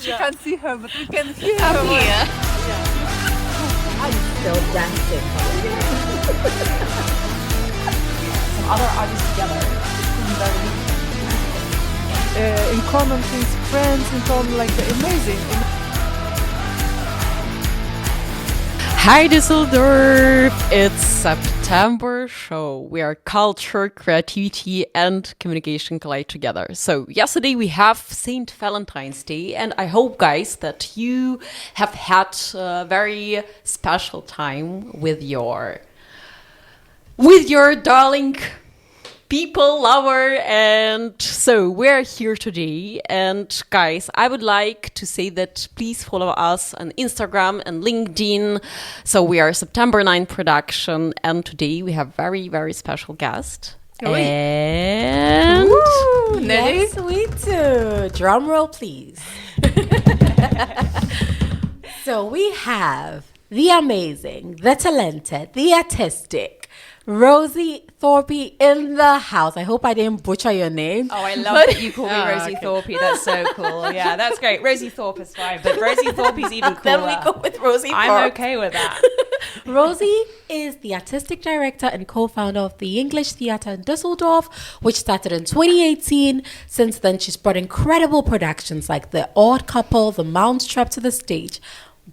You can't see her, but we can hear Up her. here. I'm still dancing. Some other artists together. In common things, friends, in common, like amazing. Hi Düsseldorf! It's September show where culture, creativity and communication collide together. So yesterday we have St. Valentine's Day and I hope guys that you have had a very special time with your darling people, lover, and so we're here today. And guys, I would like to say that please follow us on Instagram and LinkedIn. So we are September 9 production, and today we have very, very special guest. And Yes, we do. Drum roll, please. So we have the amazing, the talented, the artistic, Rosie Thorpe in the house. I hope I didn't butcher your name. Oh, I love that you call me Rosie Thorpe. That's so cool. Yeah, that's great. Rosie Thorpe is fine, but Rosie Thorpe is even cooler. Then we go with Rosie Thorpe. I'm okay with that. Rosie is the artistic director and co-founder of the English Theatre Düsseldorf, which started in 2018. Since then, she's brought incredible productions like The Odd Couple, The Mountstrap to the stage.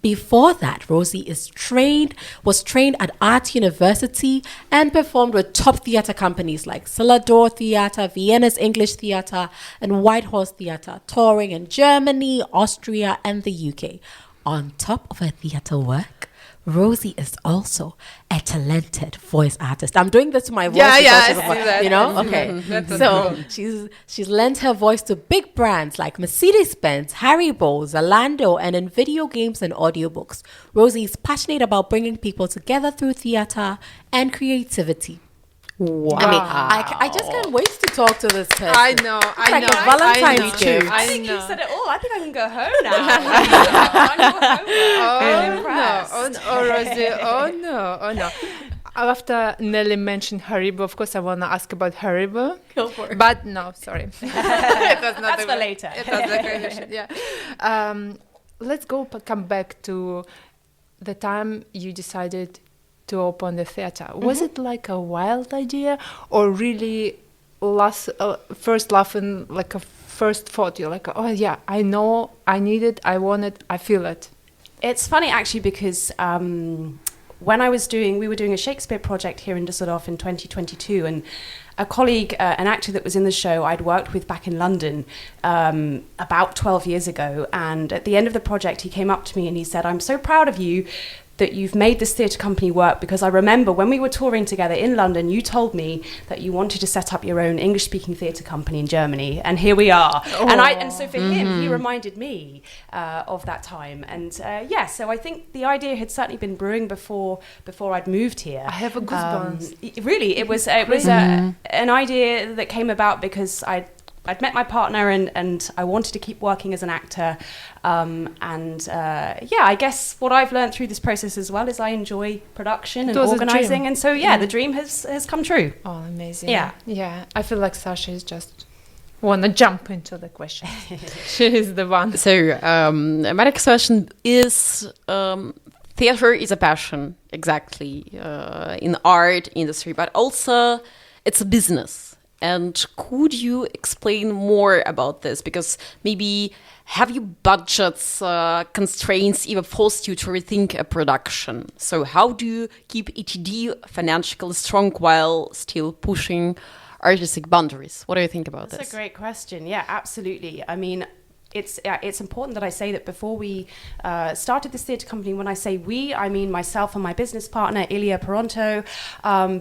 Before that, Rosie was trained at Art University and performed with top theatre companies like Selladoor Theatre, Vienna's English Theatre, and Whitehorse Theatre, touring in Germany, Austria, and the UK. On top of her theatre work, Rosie is also a talented voice artist. I'm doing this to my voice. I because see that. you know? Okay. So she's lent her voice to big brands like Mercedes-Benz, Haribo, Zalando, and in video games and audiobooks. Rosie is passionate about bringing people together through theatre and creativity. wow. I mean, I just can't wait to talk to this person. I know. It's like a Valentine's gift. I think you said it all. I think I can go home now. Rosie. Oh no. After Nelly mentioned Haribo, of course I want to ask about Haribo. Go for it. But no, sorry. It was not That's for later. It was the question, yeah. Let's come back to the time you decided to open the theater. Was it like a wild idea or really first love and like a first thought? You're like, oh yeah, I know, I need it, I want it, I feel it. It's funny actually because when we were doing a Shakespeare project here in Düsseldorf in 2022, and a colleague, an actor that was in the show I'd worked with back in London about 12 years ago, and at the end of the project he came up to me and he said, I'm so proud of you that you've made this theatre company work, because I remember when we were touring together in London, you told me that you wanted to set up your own English-speaking theatre company in Germany, and here we are. And so for him, he reminded me of that time. And so I think the idea had certainly been brewing before I'd moved here. I have a goosebumps. Really, it was an idea that came about because I'd met my partner and I wanted to keep working as an actor. I guess what I've learned through this process as well is I enjoy production and organising. And so, the dream has come true. Oh, amazing. Yeah. Yeah. I feel like Sasha is just want to jump into the question. She is the one. So my next question is theater is a passion, exactly, in art industry, but also it's a business. And could you explain more about this? Because maybe have you budgets, constraints even forced you to rethink a production? So how do you keep ETD financially strong while still pushing artistic boundaries? What do you think about this? That's a great question. Yeah, absolutely. I mean, it's important that I say that before we started this theatre company, when I say we, I mean myself and my business partner, Ilya Peronto.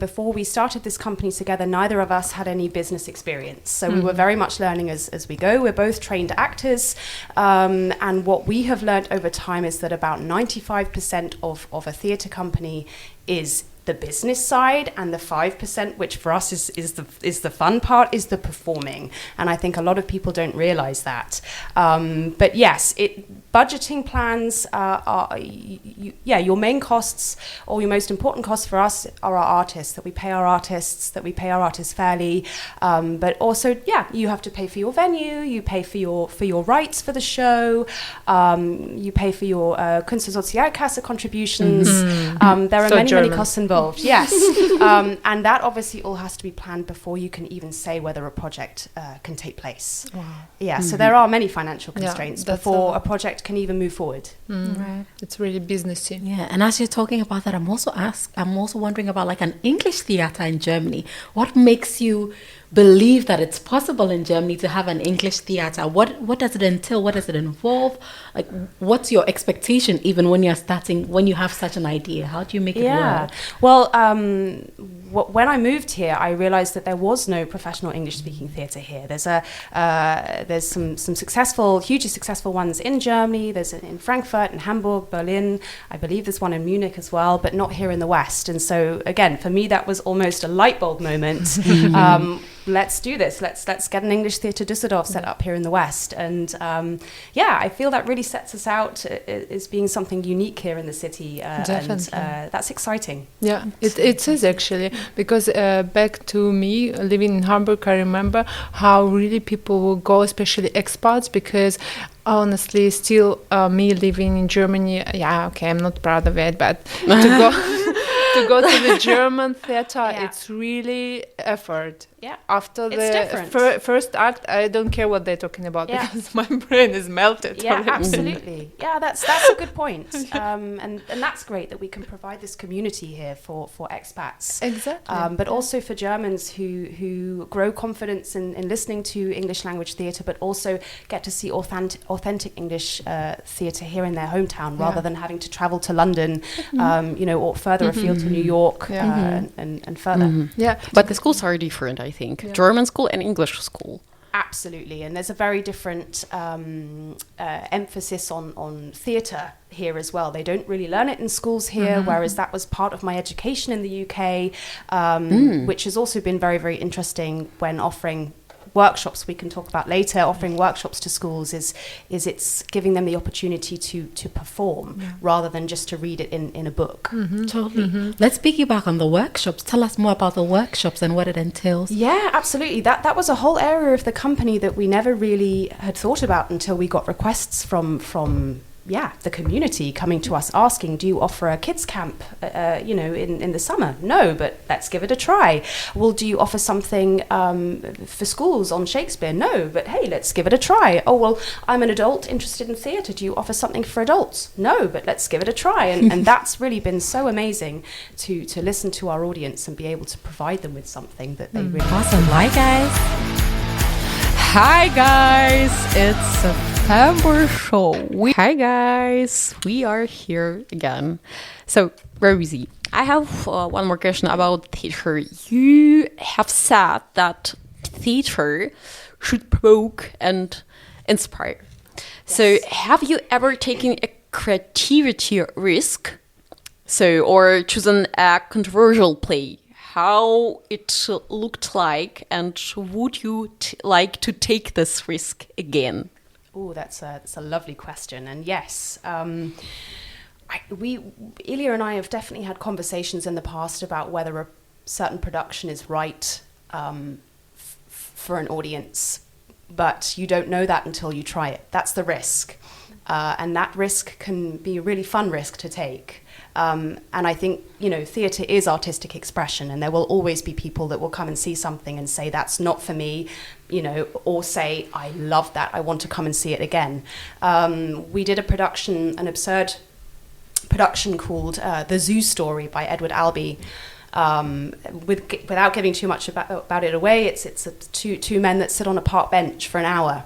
Before we started this company together, neither of us had any business experience. So we were very much learning as we go. We're both trained actors. And what we have learned over time is that about 95% of a theatre company is the business side, and the 5%, which for us is the fun part, is the performing. And I think a lot of people don't realize that. But yes, budgeting plans your main costs, or your most important costs for us, are our artists, that we pay our artists fairly. But also, you have to pay for your venue, you pay for your rights for the show, you pay for your Künstlersozialkasse contributions. There are many costs involved. Yes. And that obviously all has to be planned before you can even say whether a project can take place. Wow. Yeah, so there are many financial constraints before a project can even move forward. Right. It's really businessy. Yeah, and as you're talking about that, I'm also wondering about like an English theater in Germany. What makes you believe that it's possible in Germany to have an English theater? What does it entail? What does it involve? Like, what's your expectation even when you're starting, when you have such an idea? How do you make it work? Well, when I moved here, I realized that there was no professional English-speaking theatre here. There's some hugely successful ones in Germany. There's in Frankfurt, in Hamburg, Berlin. I believe there's one in Munich as well, but not here in the West. And so, again, for me, that was almost a light bulb moment. Let's do this. Let's get an English Theatre Düsseldorf set up here in the West. And I feel that really sets us out as being something unique here in the city. Definitely. And that's exciting. Yeah, it is actually, because back to me living in Hamburg, I remember how really people will go, especially expats, because honestly, still me living in Germany, I'm not proud of it, but to go to the German theater, it's really effort. Yeah. After It's the different. first act, I don't care what they're talking about because my brain is melted. Yeah, already. absolutely. Yeah, that's a good point. And that's great that we can provide this community here for expats. Exactly. But also for Germans who grow confidence in listening to English language theatre, but also get to see authentic English theatre here in their hometown, rather than having to travel to London, or further afield to New York and further. Yeah. But the schools are different, I think. German school and English school. Absolutely, and there's a very different emphasis on theatre here as well. They don't really learn it in schools here, whereas that was part of my education in the UK, which has also been very, very interesting when offering workshops. We can talk about later. Offering workshops to schools is it's giving them the opportunity to perform rather than just to read it in a book. Totally. Let's piggyback on the workshops. Tell us more about the workshops and what it entails. Yeah, absolutely. That was a whole area of the company that we never really had thought about until we got requests from the community coming to us asking, do you offer a kids camp, in the summer? No, but let's give it a try. Well, do you offer something for schools on Shakespeare? No, but hey, let's give it a try. Oh, well, I'm an adult interested in theatre. Do you offer something for adults? No, but let's give it a try. And that's really been so amazing to listen to our audience and be able to provide them with something that they really Awesome. Hi, guys. Hi guys, it's September show. Hi guys, we are here again. So, Rosie, I have one more question about theater. You have said that theater should provoke and inspire. Yes. So, have you ever taken a creativity risk? Or chosen a controversial play? How it looked like, and would you like to take this risk again? Oh, that's a lovely question. And yes, Ilya and I have definitely had conversations in the past about whether a certain production is right for an audience, but you don't know that until you try it. That's the risk. And that risk can be a really fun risk to take. And I think, theatre is artistic expression, and there will always be people that will come and see something and say, that's not for me, or say, I love that, I want to come and see it again. We did an absurd production called The Zoo Story by Edward Albee. Without giving too much about it away, it's two men that sit on a park bench for an hour.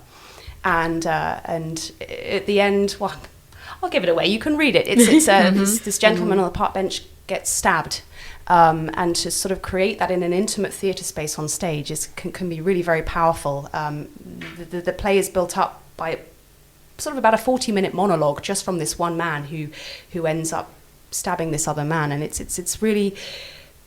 And at the end, well, I'll give it away. You can read it. It's this gentleman on the park bench gets stabbed, and to sort of create that in an intimate theatre space on stage can be really very powerful. The play is built up by sort of about a 40-minute monologue just from this one man who ends up stabbing this other man, and it's really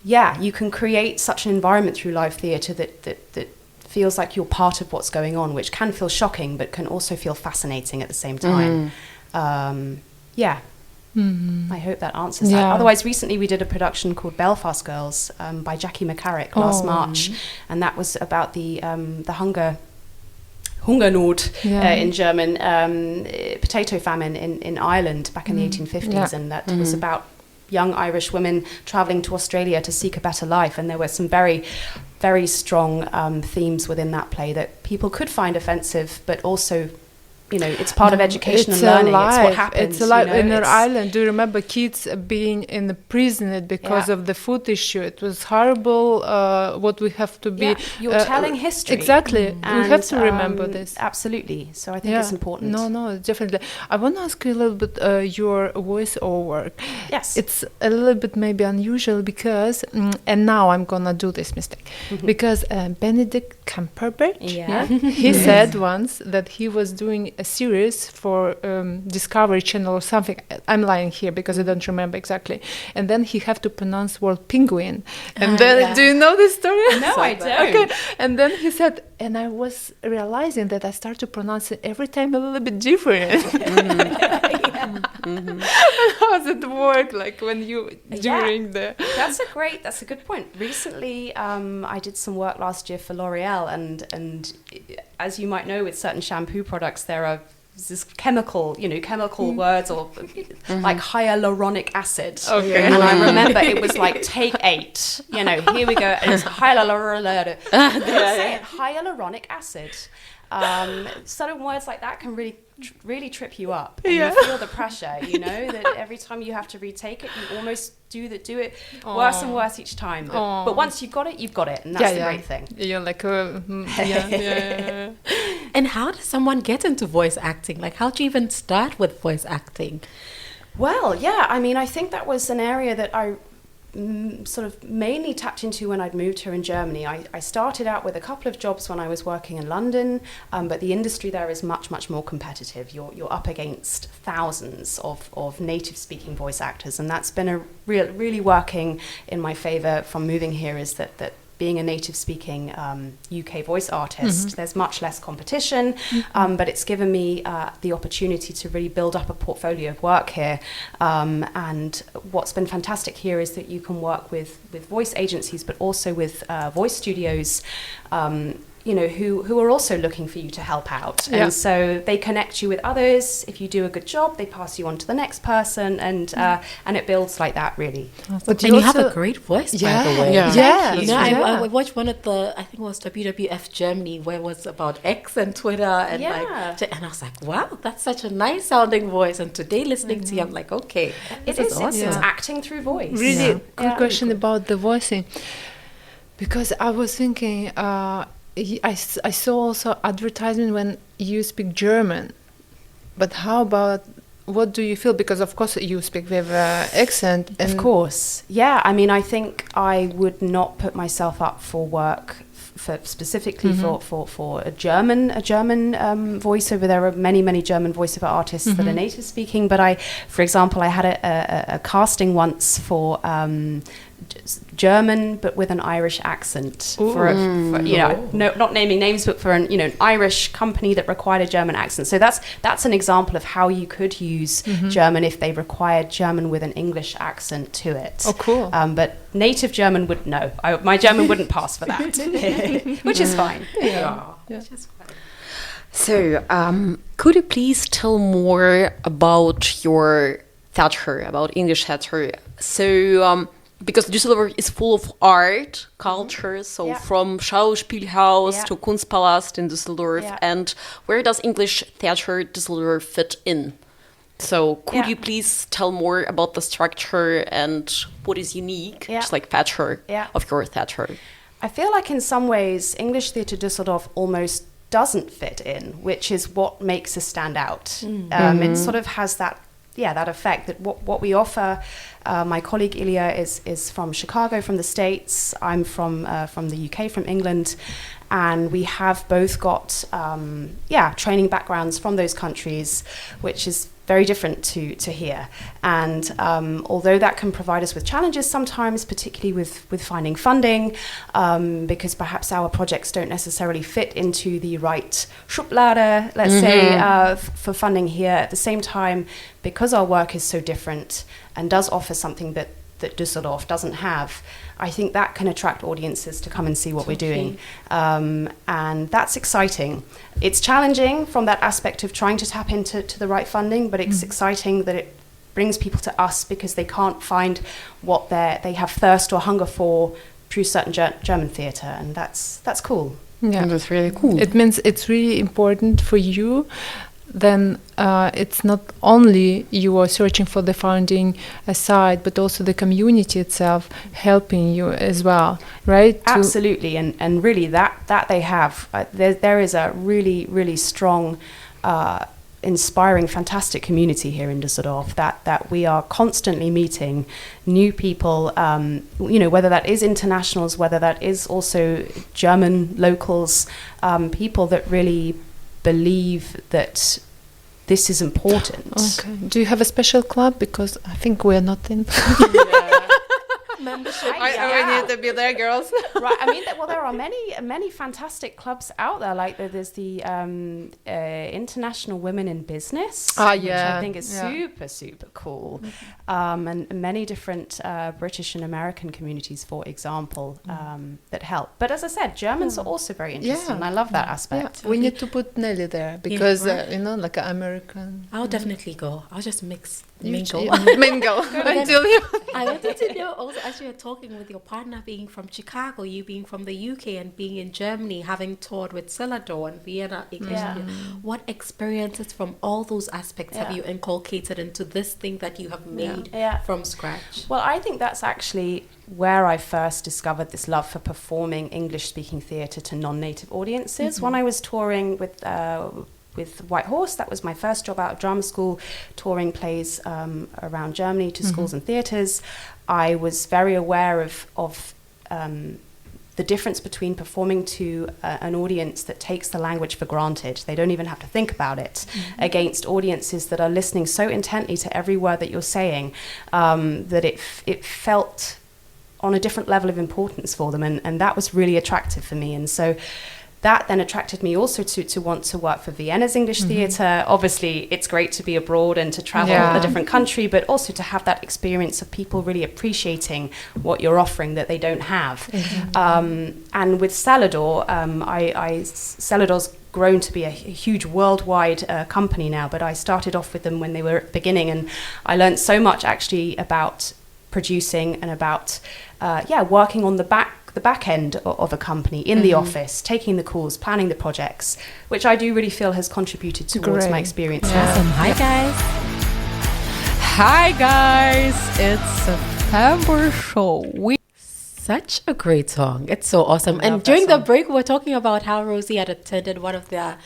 you can create such an environment through live theatre that feels like you're part of what's going on, which can feel shocking, but can also feel fascinating at the same time. I hope that answers that. Otherwise, recently we did a production called Belfast Girls by Jackie McCarrick last March, and that was about the Hungernot in German, potato famine in Ireland back in the 1850s, and that was about young Irish women travelling to Australia to seek a better life, and there were some very, very strong themes within that play that people could find offensive, but also, you know, it's part of education and learning. It's what happens. It's alive in Ireland. Do you remember kids being in the prison because of the food issue? It was horrible. What we have to be. You're telling history. Exactly. We have to remember this. Absolutely. So I think it's important. No, definitely. I want to ask you a little bit your voiceover work. Yes. It's a little bit maybe unusual because, and now I'm gonna do this mistake, because Benedict Cumberbatch, he said once that he was doing a series for Discovery Channel or something. I'm lying here because I don't remember exactly. And then he have to pronounce word penguin. And then, do you know this story? No, I don't. Okay. And then he said, and I was realizing that I start to pronounce it every time a little bit different. How does it work? Like when you during the? That's a good point. Recently, I did some work last year for L'Oreal, and as you might know, with certain shampoo products, there are this chemical words or like hyaluronic acid. Okay. And I remember it was like take 8. You know, here we go. It's hyaluronic acid. Certain words like that can really trip you up, and you feel the pressure, you know, that every time you have to retake it, you almost do it worse and worse each time, but once you've got it, and that's the great thing. You're like And how does someone get into voice acting? Like, how do you even start with voice acting? Well, I mean, I think that was an area that I sort of mainly tapped into when I'd moved here in Germany. I started out with a couple of jobs when I was working in London, but the industry there is much, much more competitive. You're up against thousands of native-speaking voice actors, and that's been really working in my favour from moving here, is that being a native-speaking UK voice artist, there's much less competition, but it's given me the opportunity to really build up a portfolio of work here. And what's been fantastic here is that you can work with voice agencies, but also with voice studios, you know, who are also looking for you to help out. And so they connect you with others. If you do a good job, they pass you on to the next person, and it builds like that, really. But you have a great voice, by the way. I watched one of the, I think it was WWF Germany, where it was about X and Twitter, and and I was like, wow, that's such a nice sounding voice. And today, listening to you, I'm like, okay, it is awesome. It's acting through voice. Really good question about the voicing, because I was thinking. I saw also advertisement when you speak German, but how about, what do you feel? Because of course you speak with accent. Of course, I mean, I think I would not put myself up for work specifically for a German voiceover. There are many German voiceover artists that are native speaking, but for example, I had a casting once for German, but with an Irish accent. For not naming names, but for an Irish company that required a German accent. So that's an example of how you could use German if they required German with an English accent to it. Oh, cool. But native German would no. My German wouldn't pass for that, which is fine. Which is fine. So, could you please tell more about your theater, about English theater? So, because Düsseldorf is full of art, culture, so from Schauspielhaus to Kunstpalast in Düsseldorf, and where does English Theatre Düsseldorf fit in? So could you please tell more about the structure and what is unique, just like theatre, of your theatre? I feel like in some ways English Theatre Düsseldorf almost doesn't fit in, which is what makes us stand out. It sort of has that effect that what we offer. My colleague Ilya is from Chicago, from the States. I'm from the UK, from England, and we have both got training backgrounds from those countries, which is very different to here. And although that can provide us with challenges sometimes, particularly with finding funding, because perhaps our projects don't necessarily fit into the right Schublade, let's say, for funding here. At the same time, because our work is so different and does offer something that Düsseldorf doesn't have, I think that can attract audiences to come and see what we're doing. And that's exciting. It's challenging from that aspect of trying to tap into the right funding, but it's exciting that it brings people to us because they can't find what they have thirst or hunger for through certain German theatre, and that's cool. Yeah, That's really cool. it means it's really important for you. Then it's not only you are searching for the funding aside, but also the community itself helping you as well, right? Absolutely, and really that they have. There is a really, really strong, inspiring, fantastic community here in Düsseldorf that we are constantly meeting new people, whether that is internationals, whether that is also German locals, people that really believe that this is important. Okay. Do you have a special club? Because I think we're not in. Membership. I need to be there, girls. Right. I mean, there are many fantastic clubs out there. Like there's the International Women in Business, which I think is super cool, and many different British and American communities, for example, that help. But as I said, Germans are also very interested, and I love that aspect. Yeah. We need to put Nelly there because like an American. I'll definitely go. I'll just mingle. Mingle until you. I wanted to know also, as you were talking with your partner being from Chicago, you being from the UK and being in Germany, having toured with Selladoor and Vienna, English Theatre, what experiences from all those aspects have you inculcated into this thing that you have made from scratch? Well, I think that's actually where I first discovered this love for performing English-speaking theatre to non-native audiences. When I was touring with White Horse, that was my first job out of drama school, touring plays around Germany to schools and theatres. I was very aware of the difference between performing to an audience that takes the language for granted, they don't even have to think about it, against audiences that are listening so intently to every word that you're saying, that it felt on a different level of importance for them, and that was really attractive for me. And so that then attracted me also to want to work for Vienna's English Theatre. Obviously, it's great to be abroad and to travel a different country, but also to have that experience of people really appreciating what you're offering that they don't have. And with Selladoor, Selladoor's grown to be a huge worldwide company now, but I started off with them when they were at the beginning, and I learned so much actually about producing and about working on the back end of a company in the office, taking the calls, planning the projects, which I do really feel has contributed towards my experience. Awesome. Hi guys. Hi guys, it's a September show. Such a great song. It's so awesome. And during the break, we were talking about how Rosie had attended one of their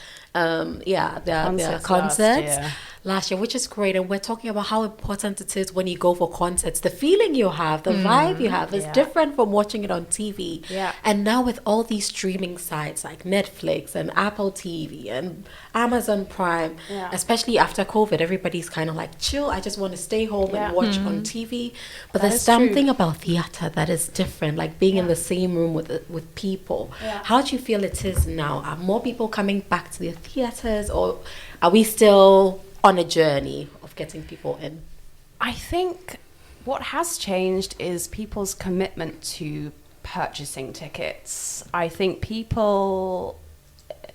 concerts last year, which is great. And we're talking about how important it is when you go for concerts. The feeling you have, the vibe you have is different from watching it on TV. Yeah. And now with all these streaming sites like Netflix and Apple TV and Amazon Prime, especially after COVID, everybody's kind of like, chill, I just want to stay home and watch on TV. But there's something about theatre that is different, like being in the same room with people. Yeah. How do you feel it is now? Are more people coming back to the theatres, or are we still on a journey of getting people in? I think what has changed is people's commitment to purchasing tickets. I think people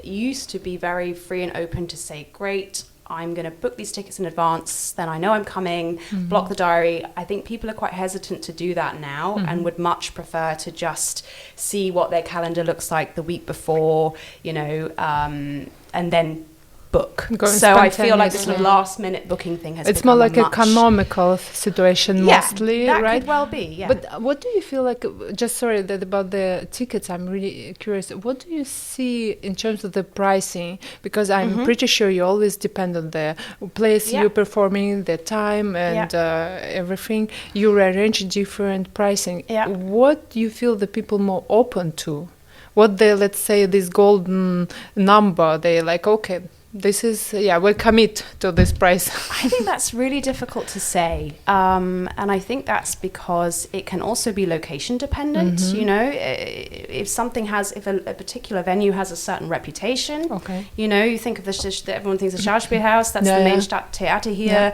used to be very free and open to say, great, I'm going to book these tickets in advance, then I know I'm coming, block the diary. I think people are quite hesitant to do that now and would much prefer to just see what their calendar looks like the week before, and then book. So I feel like this last minute booking thing has it's more like a economical situation mostly, that right? Could well be, But what do you feel like, just sorry that about the tickets, I'm really curious, what do you see in terms of the pricing? Because I'm pretty sure you always depend on the place you're performing, the time and everything. You arrange different pricing. What do you feel the people more open to? what they, let's say, this golden number, they like, okay, this is, we'll commit to this price? I think that's really difficult to say. And I think that's because it can also be location dependent. You know, if a particular venue has a certain reputation, you know, you think of everyone thinks the Schauspiel House, that's the main Stadttheater here.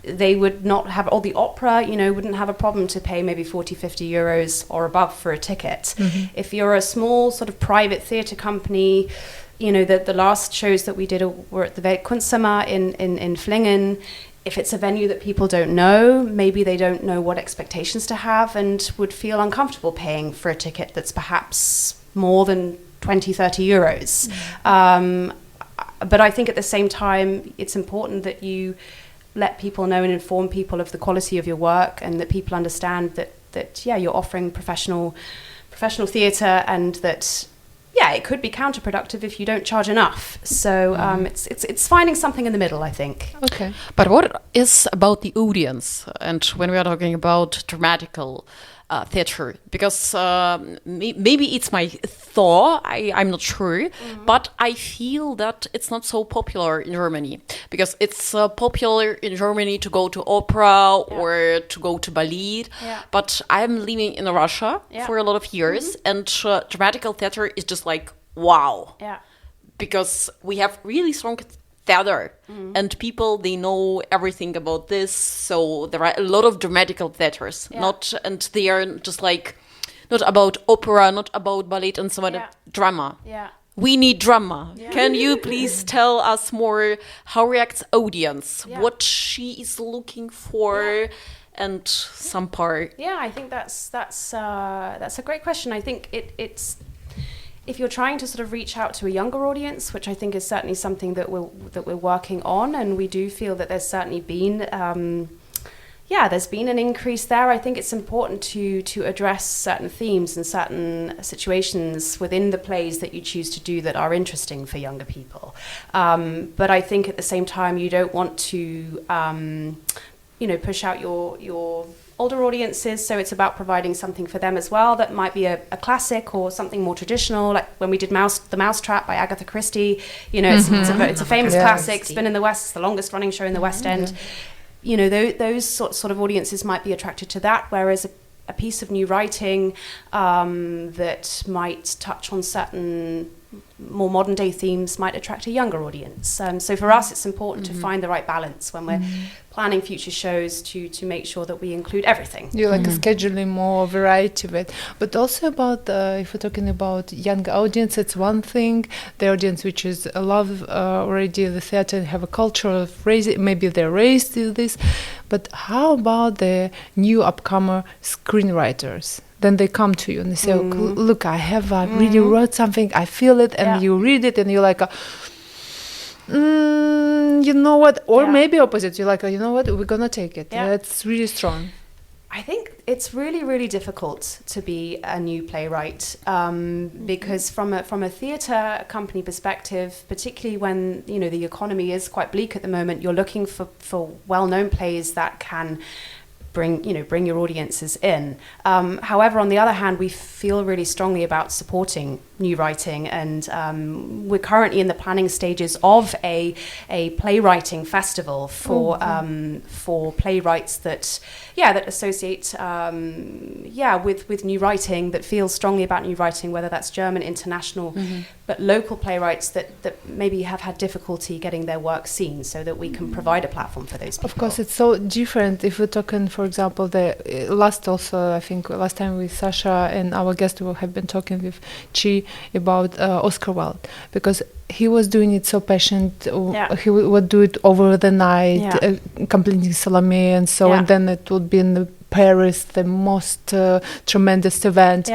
They would not have, or the opera, you know, wouldn't have a problem to pay maybe 40, 50 euros or above for a ticket. If you're a small sort of private theatre company, you know, the last shows that we did were at the Weltkunstzimmer in Flingen. If it's a venue that people don't know, maybe they don't know what expectations to have and would feel uncomfortable paying for a ticket that's perhaps more than 20, 30 euros. But I think at the same time, it's important that you let people know and inform people of the quality of your work, and that people understand that you're offering professional theatre, and that it could be counterproductive if you don't charge enough. So it's finding something in the middle, I think. Okay. But what is about the audience? And when we are talking about dramatical theatre, because maybe it's my thought, I'm not sure, but I feel that it's not so popular in Germany, because it's popular in Germany to go to opera or to go to ballet, but I'm living in Russia for a lot of years, and dramatical theatre is just like, wow, because we have really strong theater, and people, they know everything about this, so there are a lot of dramatical theaters, and they are just like not about opera, not about ballet and so on, drama. We need drama. Can you please tell us more how reacts audience, what she is looking for, and some part? I think that's a great question. I think it's if you're trying to sort of reach out to a younger audience, which I think is certainly something that we're working on, and we do feel that there's certainly been there's been an increase there. I think it's important to address certain themes and certain situations within the plays that you choose to do that are interesting for younger people. But I think at the same time, you don't want to push out your older audiences, so it's about providing something for them as well that might be a classic or something more traditional, like when we did The Mousetrap by Agatha Christie. You know, it's a famous classic. It's been in the West. It's the longest running show in the West End. You know, those sort of audiences might be attracted to that, whereas a piece of new writing that might touch on certain more modern day themes might attract a younger audience. So for us, it's important to find the right balance when we're planning future shows to make sure that we include everything. You like scheduling more variety of it, but also about if we're talking about young audience, it's one thing. The audience which is love already the theater and have a culture of raising, maybe they're raised with this, but how about the new upcomer screenwriters? Then they come to you and they say, look, I really wrote something, I feel it, and you read it and you're like, you know what, or maybe opposite, you're like, you know what, we're gonna take it. That's really strong. I think it's really, really difficult to be a new playwright because from a theatre company perspective, particularly when the economy is quite bleak at the moment, you're looking for well-known plays that can bring your audiences in. However, on the other hand, we feel really strongly about supporting new writing, and we're currently in the planning stages of a playwriting festival for playwrights that associate with new writing, that feel strongly about new writing, whether that's German, international, but local playwrights that maybe have had difficulty getting their work seen, so that we can provide a platform for those people. Of course, it's so different if we're talking, for example, the last time with Sasha and our guest, we have been talking with Chi about Oscar Wilde, because he was doing it so passionate. He would do it over the night, completing Salome and so, and then it would be in Paris, the most tremendous event.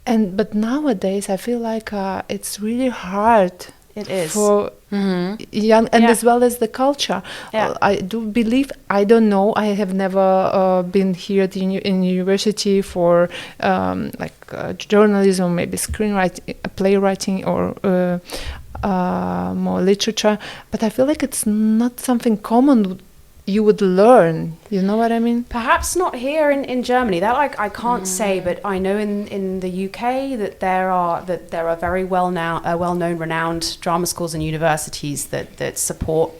But nowadays, I feel like it's really hard. It is for young, and as well as the culture. I do believe, I don't know, I have never been here in university for journalism, maybe screenwriting, playwriting, or more literature, but I feel like it's not something common you would learn. You know what I mean? Perhaps not here in Germany. That I can't say, but I know in the UK that there are very well-known, renowned drama schools and universities that support,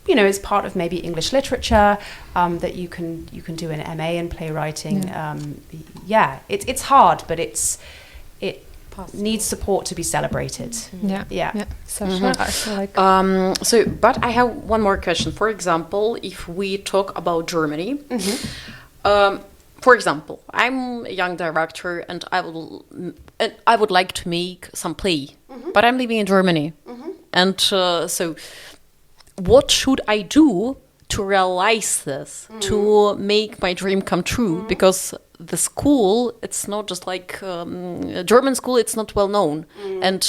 as part of maybe English literature, that you can do an MA in playwriting. It's hard, but it needs support to be celebrated. Sasha, I feel like but I have one more question. For example, if we talk about Germany, for example, I'm a young director and I would like to make some play, but I'm living in Germany, and so what should I do to realize this, to make my dream come true? Because the school, it's not just like a German school, it's not well known. And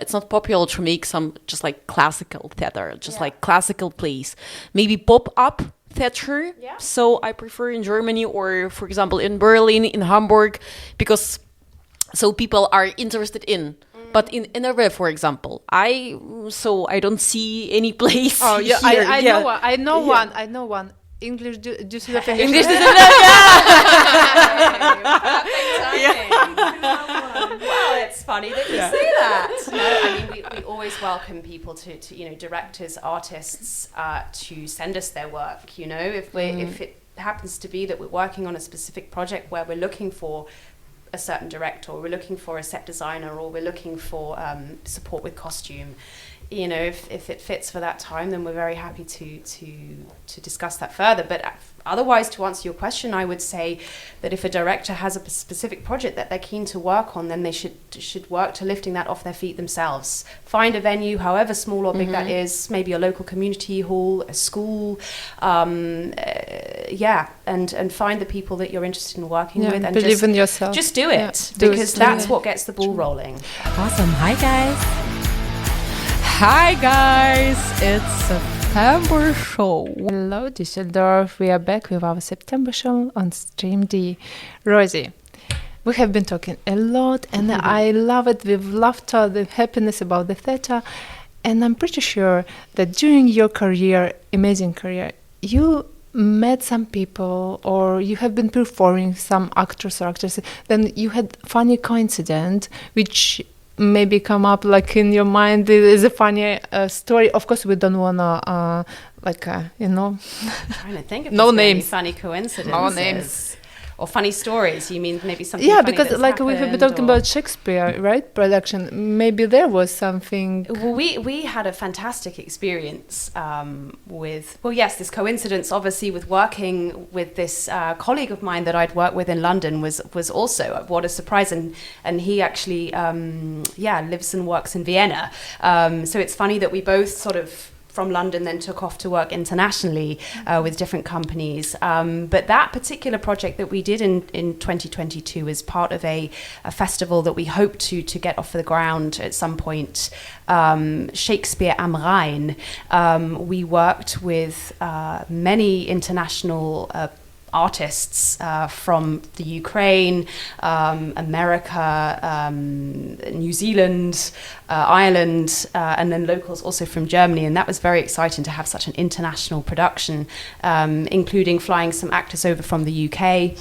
it's not popular to make some just like classical theater, just like classical plays. Maybe pop-up theater. Yeah. So I prefer in Germany or, for example, in Berlin, in Hamburg, because so people are interested in. But in NRW, for example, I don't see any place. Oh yeah, here. I know one. English Düsseldorf. English Düsseldorf. Well, it's funny that you say that. No, I mean we always welcome people to directors, artists to send us their work. If it happens to be that we're working on a specific project where we're looking for a certain director, or we're looking for a set designer, or we're looking for support with costume, if it fits for that time, then we're very happy to discuss that further. But otherwise, to answer your question, I would say that if a director has a specific project that they're keen to work on, then they should work to lifting that off their feet themselves. Find a venue, however small or big that is, maybe a local community hall, a school, and find the people that you're interested in working with, and believe in yourself. Just do it, because that's what gets the ball rolling. Awesome. Hi, guys. Hi guys, it's September show. Hello Düsseldorf, we are back with our September show on Stream D. Rosie, we have been talking a lot and I love it with laughter, the happiness about the theater, and I'm pretty sure that during your career, amazing career, you met some people or you have been performing some actors or actresses, then you had funny coincidence which maybe come up like in your mind is a funny story. Of course we don't wanna trying to think of no names, funny coincidences, no names or funny stories. You mean maybe something? Yeah, funny because like we have been talking about Shakespeare, right? Production. Maybe there was something. Well, we had a fantastic experience with. Well, yes, this coincidence, obviously, with working with this colleague of mine that I'd worked with in London was also what a surprise, and he actually lives and works in Vienna. So it's funny that we both sort of from London then took off to work internationally with different companies. But that particular project that we did in 2022 is part of a festival that we hope to get off the ground at some point, Shakespeare am Rhein. We worked with many international artists from the Ukraine, America, New Zealand, Ireland, and then locals also from Germany. And that was very exciting to have such an international production, including flying some actors over from the UK.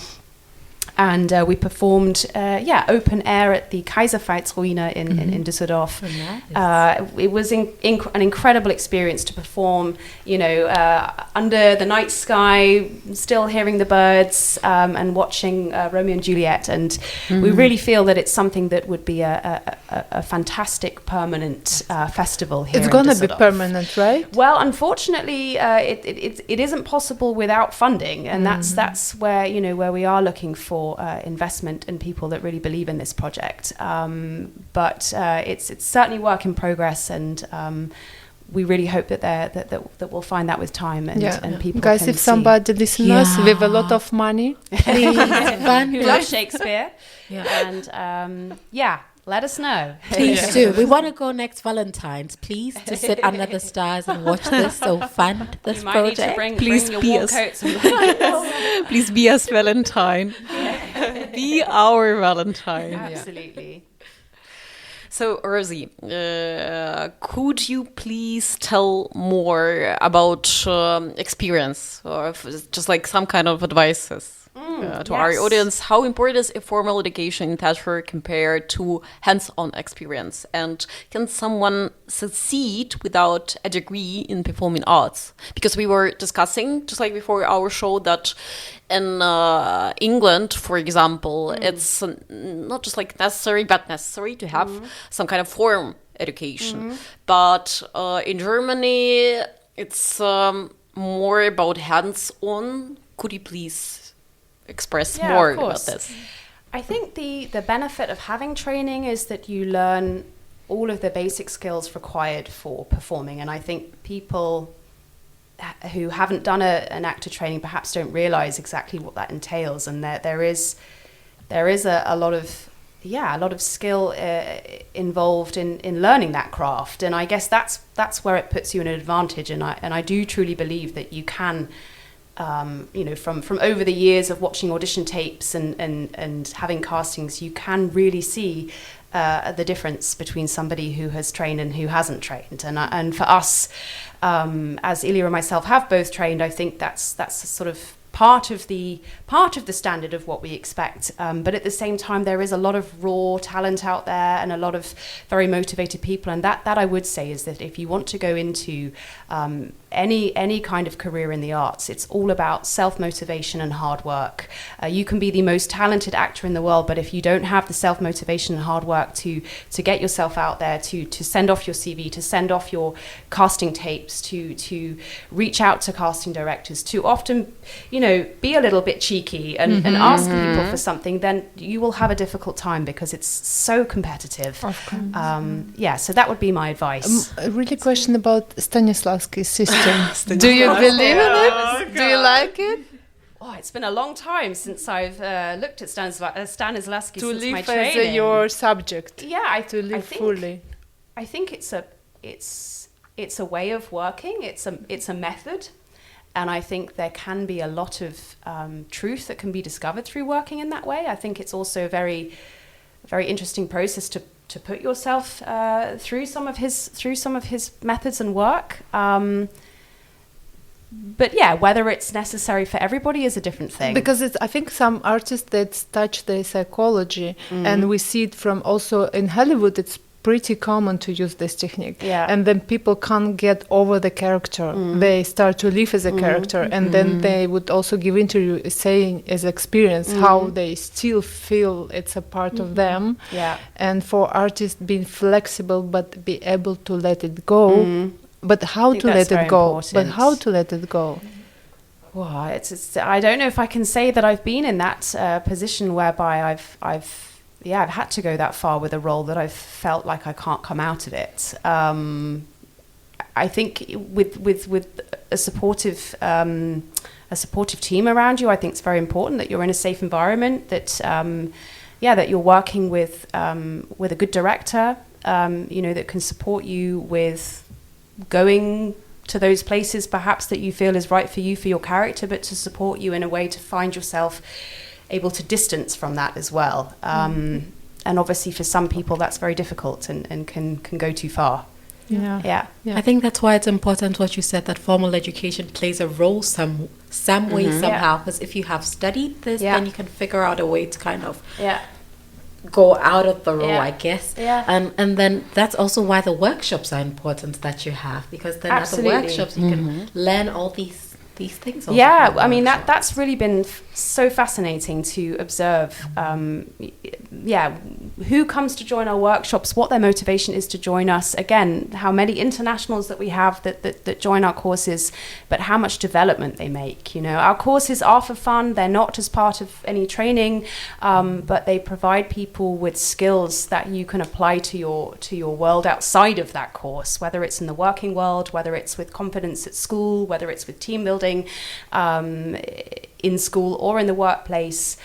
And we performed, open air at the Kaiserveitsruine in Düsseldorf. Oh, nice. It was an incredible experience to perform, under the night sky, still hearing the birds and watching Romeo and Juliet. And we really feel that it's something that would be a fantastic permanent festival here in Düsseldorf. It's going to be permanent, right? Well, unfortunately, it isn't possible without funding. And that's where, where we are looking for investment and people that really believe in this project. But it's certainly work in progress, and we really hope that we'll find that with time and people. Guys, can if somebody listens with a lot of money, please, who loves Shakespeare, and let us know. Please do. We want to go next Valentine's, please, to sit under the stars and watch this. So fund this project. Please bring be your warm us. coats and Please be us Valentine. Be our Valentine. Absolutely. So, Rosie, could you please tell more about experience, or just like some kind of advices to our audience? How important is a formal education in theater compared to hands-on experience? And can someone succeed without a degree in performing arts? Because we were discussing, just like before our show, that in England, for example, it's not just like necessary, but necessary to have some kind of form education. But in Germany, it's more about hands-on. Could you please express more about this? I think the benefit of having training is that you learn all of the basic skills required for performing. And I think people who haven't done an actor training perhaps don't realize exactly what that entails, and there is a lot of skill involved in learning that craft, and I guess that's where it puts you in an advantage, and I do truly believe that you can from over the years of watching audition tapes and having castings, you can really see the difference between somebody who has trained and who hasn't trained. And for us, as Ilya and myself have both trained, I think that's a sort of part of the standard of what we expect. But at the same time, there is a lot of raw talent out there and a lot of very motivated people. And that I would say is that if you want to go into any kind of career in the arts, it's all about self-motivation and hard work. You can be the most talented actor in the world, but if you don't have the self-motivation and hard work to get yourself out there, to send off your CV, to send off your casting tapes, to reach out to casting directors, to often, be a little bit cheeky and ask people for something, then you will have a difficult time because it's so competitive. Of course. So that would be my advice. A really question about Stanislavski's system. Do you believe in it? Do you like it? Oh, it's been a long time since I've looked at Stanislavski To since my live training. as your subject. Yeah, To live think, fully. I think it's a way of working. It's a method, and I think there can be a lot of truth that can be discovered through working in that way. I think it's also a very, very interesting process to put yourself through some of his methods and work. But yeah, whether it's necessary for everybody is a different thing. Because I think some artists that touch their psychology, and we see it from also in Hollywood, it's pretty common to use this technique. Yeah. And then people can't get over the character. They start to live as a character, and then they would also give interview saying as experience how they still feel it's a part of them. Yeah. And for artists being flexible but be able to let it go. But how to let it go? Important. But how to let it go? Well, it's I don't know if I can say that I've been in that position whereby I've had to go that far with a role that I've felt like I can't come out of it. I think with a supportive team around you, I think it's very important that you're in a safe environment, that that you're working with a good director, that can support you with going to those places perhaps that you feel is right for you, for your character, but to support you in a way to find yourself able to distance from that as well. And obviously for some people that's very difficult and can go too far. Yeah. I think that's why it's important what you said, that formal education plays a role some way, somehow. Because if you have studied this, then you can figure out a way to kind of go out of the role, I guess. And then that's also why the workshops are important that you have, because then at the workshops you can learn all these things. I mean that's really been so fascinating to observe. Who comes to join our workshops, what their motivation is to join us. Again, how many internationals that we have that join our courses, but how much development they make. Our courses are for fun. They're not as part of any training, but they provide people with skills that you can apply to your world outside of that course, whether it's in the working world, whether it's with confidence at school, whether it's with team building in school or in the workplace.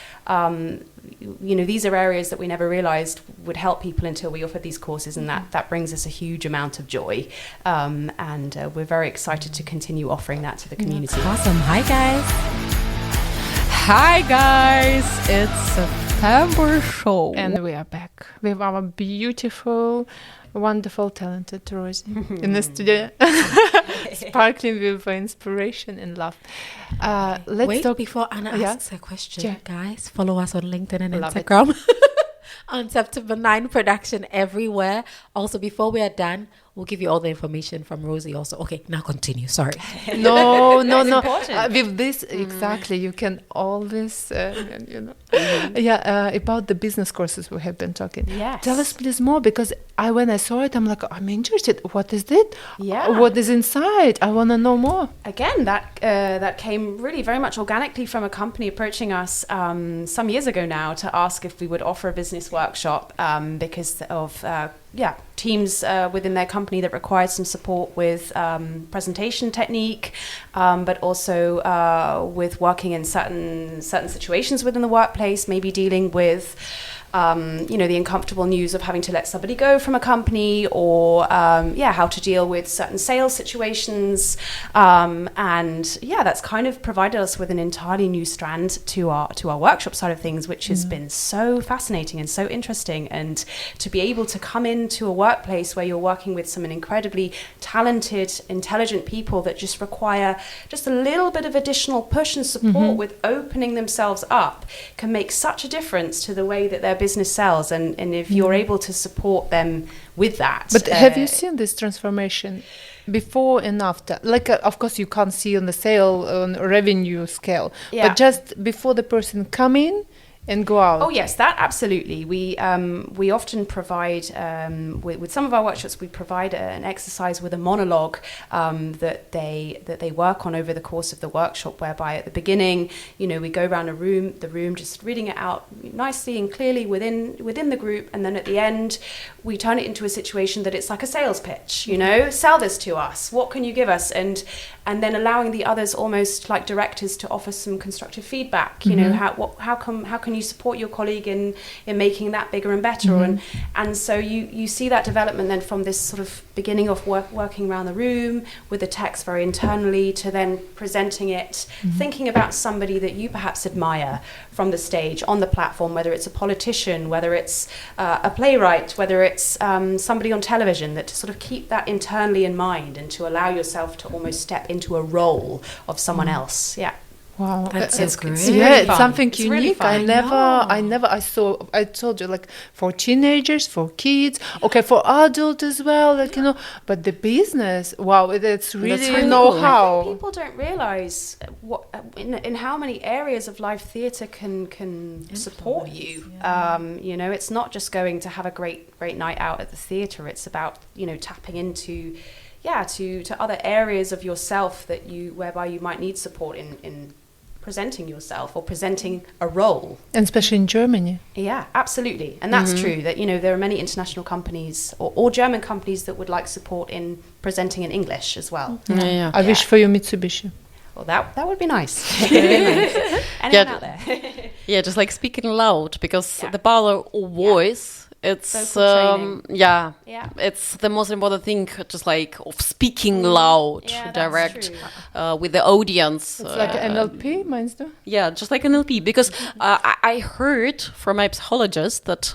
These are areas that we never realized would help people until we offered these courses, and that brings us a huge amount of joy. And we're very excited to continue offering that to the community. Awesome. Hi guys. Hi guys, it's September show. And we are back with our beautiful, wonderful, talented Rosie in the studio, sparkling with inspiration and love. Let's Wait, talk before Anna Yeah. asks a question, Yeah. guys, follow us on LinkedIn and Love it. Instagram. On September 9 production everywhere. Also, before we are done, we'll give you all the information from Rosie also. Okay, now continue. Sorry. No. important. With this, exactly, you can always, about the business courses we have been talking. Yes. Tell us please more, because when I saw it, I'm like, I'm interested. What is it? Yeah. What is inside? I want to know more. Again, that came really very much organically from a company approaching us some years ago now to ask if we would offer a business workshop because of teams within their company that required some support with presentation technique, but also with working in certain situations within the workplace, maybe dealing with the uncomfortable news of having to let somebody go from a company, or how to deal with certain sales situations, that's kind of provided us with an entirely new strand to our workshop side of things, which has been so fascinating and so interesting. And to be able to come into a workplace where you're working with some incredibly talented, intelligent people that just require just a little bit of additional push and support with opening themselves up, can make such a difference to the way that their business sells, and if you're able to support them with that. But have you seen this transformation before and after? Like, of course, you can't see on the sale, on revenue scale, but just before the person come in and go out. Oh yes, that absolutely. We often provide with some of our workshops, we provide an exercise with a monologue that they work on over the course of the workshop, whereby at the beginning, we go around the room, just reading it out nicely and clearly within the group, and then at the end, we turn it into a situation that it's like a sales pitch. Sell this to us. What can you give us? And then allowing the others, almost like directors, to offer some constructive feedback. How can you support your colleague in making that bigger and better? And so you see that development then from this sort of beginning of working around the room with the text very internally, to then presenting it, thinking about somebody that you perhaps admire from the stage, on the platform, whether it's a politician, whether it's a playwright, whether it's somebody on television, that to sort of keep that internally in mind and to allow yourself to almost step into a role of someone else. Yeah. Wow, That's so great. It's fun. something It's unique. really fun. I told you, like, for teenagers, for kids, okay, for adults as well, but the business, wow, it's really I know-how. think people don't realise what in how many areas of live theatre can support you. It's not just going to have a great night out at the theatre. It's about tapping into to other areas of yourself whereby you might need support in presenting yourself or presenting a role. And especially in Germany. Yeah, absolutely. And that's true, that there are many international companies or German companies that would like support in presenting in English as well. I wish for you Mitsubishi. Well, that would be nice. Anyone out there? Yeah, just like speaking loud, because the power of voice, it's Vocal training. it's the most important thing, just like of speaking loud, Yeah, that's direct true. with the audience. It's like an NLP, meinst du? Yeah, just like an LP, because I heard from my psychologist that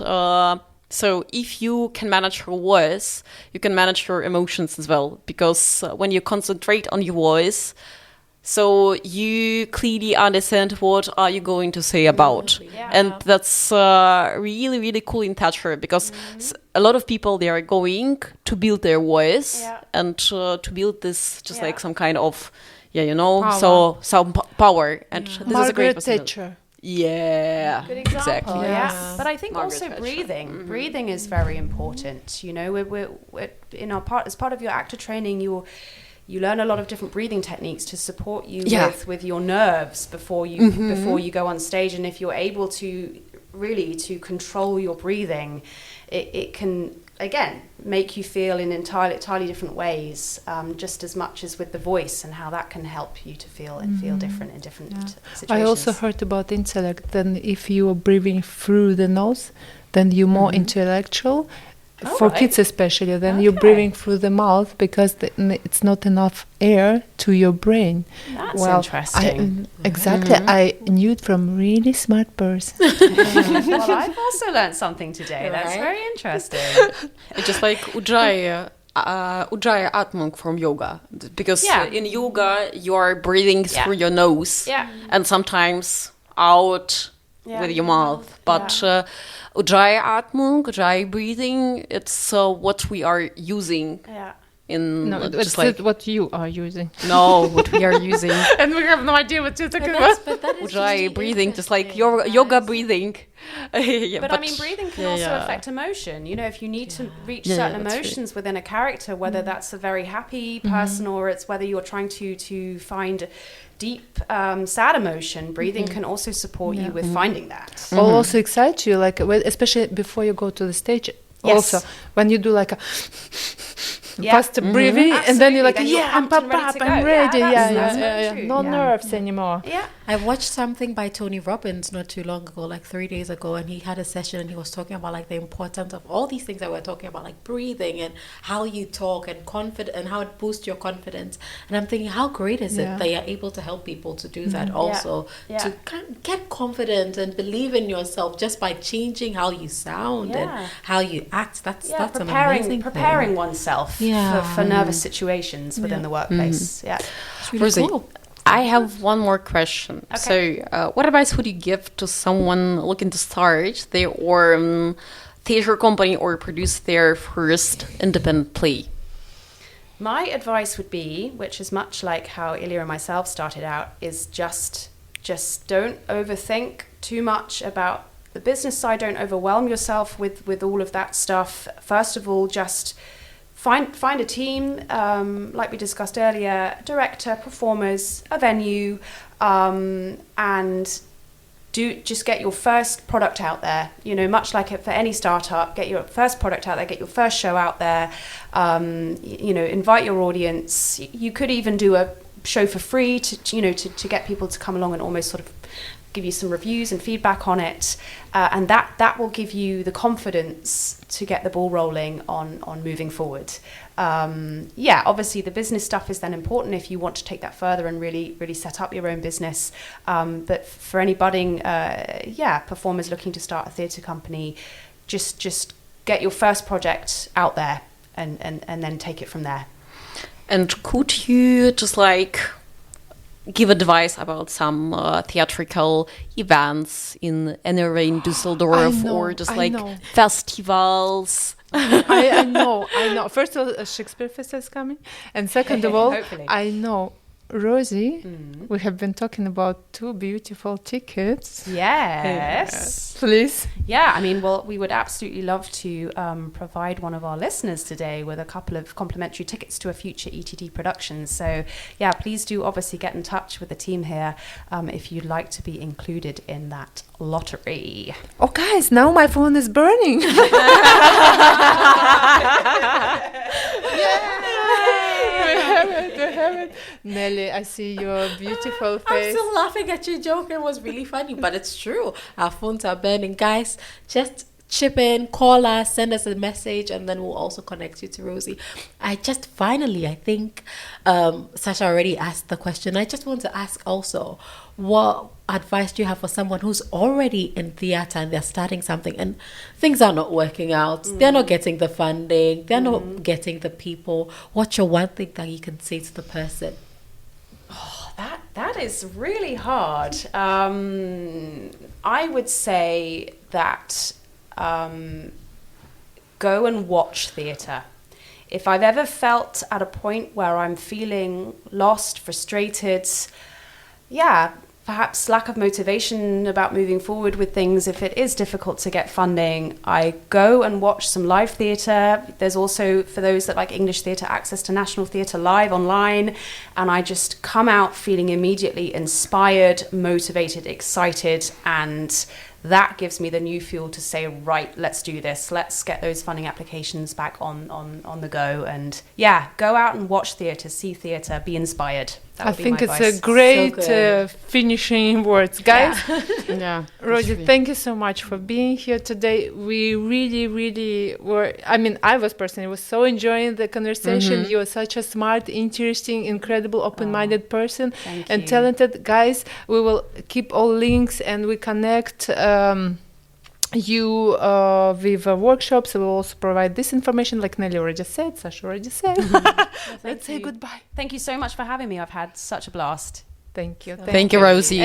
so if you can manage your voice, you can manage your emotions as well, because when you concentrate on your voice, so you clearly understand what are you going to say about. Yeah. And that's really, really cool in theater, because a lot of people, they are going to build their voice and to build this just like some kind of, Power. so some power. And this is a great Margaret possibility. Thatcher. Yeah, Good example. exactly. Yeah. But I think Margaret also Thatcher. breathing. Breathing is very important. We're in our as part of your actor training, you learn a lot of different breathing techniques to support you with your nerves before you go on stage. And if you're able to really to control your breathing, it can again make you feel in entirely different ways, just as much as with the voice, and how that can help you to feel and feel different in different situations. I also heard about intellect. Then if you are breathing through the nose, then you're more intellectual. for kids especially. Then you're breathing through the mouth because it's not enough air to your brain. That's interesting. Exactly. I knew it from really smart person. Well, I've also learned something today. That's very interesting. Just like Ujjayi Atmung from yoga, because in yoga you are breathing through your nose and sometimes out with your mouth. But Ujjayi Atmung, Ujjayi breathing, it's what we are using. It's like what you are using. No, what we are using. And we have no idea what you're talking about. Ujjayi breathing, just like yoga breathing. But I mean, breathing can also affect emotion. You know, if you need to reach certain emotions within a character, whether that's a very happy person or it's whether you're trying to find deep, sad emotion, breathing can also support you with finding that. Or also excite you, like especially before you go to the stage. Yes. Also, when you do like a faster breathing, and then you're like, I'm pumped up, I'm ready. No nerves anymore. I watched something by Tony Robbins not too long ago, like 3 days ago, and he had a session and he was talking about like the importance of all these things that we're talking about, like breathing and how you talk and and how it boosts your confidence. And I'm thinking, how great is it that you're able to help people to do that also, to get confident and believe in yourself just by changing how you sound and how you act. That's an amazing preparing thing. oneself for nervous situations within the workplace. It's really Rosie, cool. I have one more question. Okay. So, what advice would you give to someone looking to start their theater company or produce their first independent play? My advice would be, which is much like how Ilya and myself started out, is just don't overthink too much about the business side. Don't overwhelm yourself with all of that stuff. First of all, just find a team, like we discussed earlier, director, performers, a venue, and just get your first product out there. You know, much like it for any startup, get your first product out there, get your first show out there. You know, invite your audience. You could even do a show for free to get people to come along and almost sort of give you some reviews and feedback on it, and that will give you the confidence to get the ball rolling on moving forward. Obviously the business stuff is then important if you want to take that further and really set up your own business. But for any budding performers looking to start a theatre company, just get your first project out there and then take it from there. And could you just like give advice about some theatrical events in NRA in Düsseldorf or just festivals? I know. First of all, a Shakespeare Festival is coming. And second of all, Hopefully. I know, Rosie, we have been talking about 2 beautiful tickets. Yes. Please. Yeah, I mean, well, we would absolutely love to provide one of our listeners today with a couple of complimentary tickets to a future ETD production. So, yeah, please do obviously get in touch with the team here if you'd like to be included in that lottery. Oh, guys, now my phone is burning. We have it. Nelly, I see your beautiful face. I'm still laughing at your joke. It was really funny, but it's true. Our phones are burning. Guys, just chip in, call us, send us a message, and then we'll also connect you to Rosie. I think Sasha already asked the question. I just want to ask also, what advice do you have for someone who's already in theatre and they're starting something and things are not working out? They're not getting the funding, they're not getting the people. What's your one thing that you can say to the person? Oh, that is really hard. I would say that go and watch theatre. If I've ever felt at a point where I'm feeling lost, frustrated, perhaps lack of motivation about moving forward with things, if it is difficult to get funding, I go and watch some live theatre. There's also, for those that like English theatre, access to National Theatre Live online, and I just come out feeling immediately inspired, motivated, excited, and that gives me the new fuel to say, right, let's do this. Let's get those funding applications back on the go. And yeah, go out and watch theatre, see theatre, be inspired. I think it's a great finishing words, guys. Yeah. Rosie, thank you so much for being here today. We really were, I mean, I was so enjoying the conversation. You're such a smart, interesting, incredible, open-minded person and talented. Guys, we will keep all links and we connect you with workshops. We will also provide this information like Nelly already said, Sasha already said. Let's say goodbye. Thank you so much for having me. I've had such a blast. Thank you. Thank you, Rosie.